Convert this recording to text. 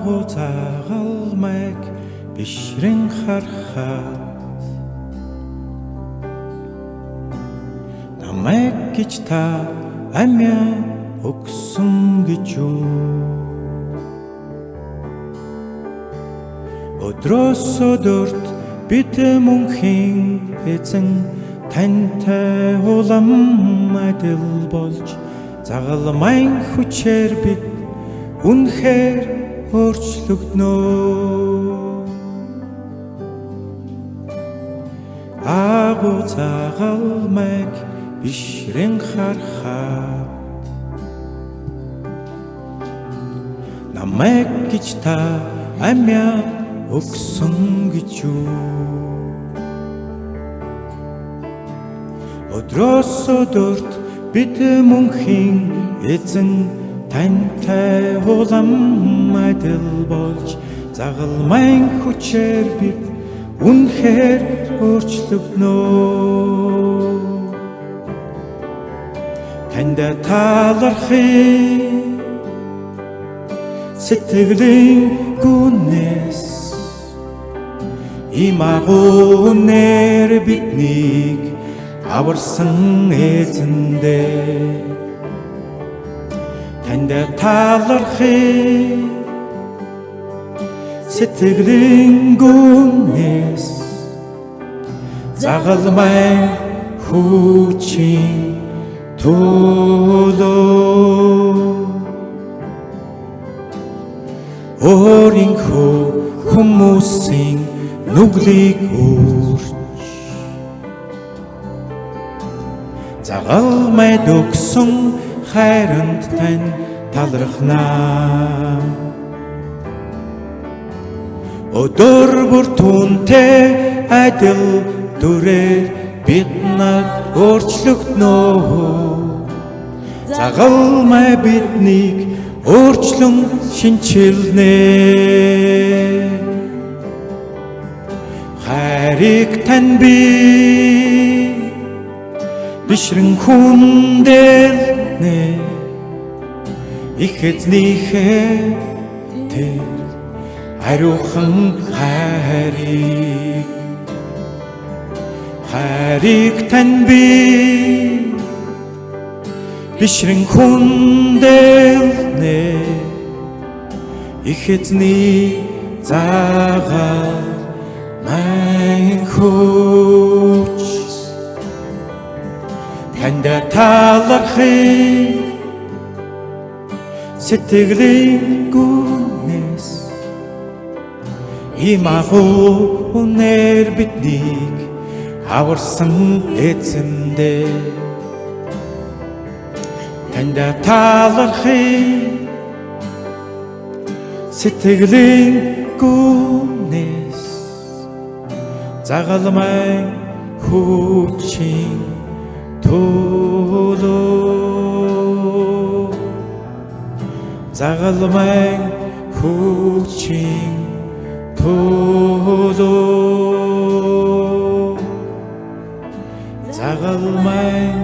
агуу загалмайг бишрэн харахад намайг гэж та амиа өгсөн гэж юу өдрөөс өдөрт бид мөнхийн эзэн тантай улам адил болж загалмайн хүчээр бид үнэхээр өөрчлөгднөө агуу загалмайг бишрэн харахад намайг гэж та амиа өгсөн гэж юу өдрөөс өдөрт бид мөнхийн эзэн тантай улам адил болж загалмайн хүчээр бид үнэхээр өөрчлөгднөө танд талархыг сэтгэлийн гүнээс ийм агуу нэр биднийг аварсан эзэндээ танд талархыг сэтгэлийн гүнээс загалмай хүчин төлөө өөрийнхөө хүмүүсийн нүглийг өөрч загалмайд өгсөн хайранд тань талархнаа өдөр бүр түнтэй адил дүрээр бид нар өөрчлөгднөө загалмай биднийг өөрчлөн шинчилнэ хайрыг тань би бишрэн хүндэлнэ их эзнийхээ тэр ариухан хайрыг тань би бишрэн хүндэлнэ их эзний загалмайн хүч танд талархыг сэтгэлийн гүнээс ийм агуу нэр биднийг аварсан эзэндээ танд талархыг сэтгэлийн гүнээс загалмайн хүчин төлөө загалмайн хүчин төлөө загалмайн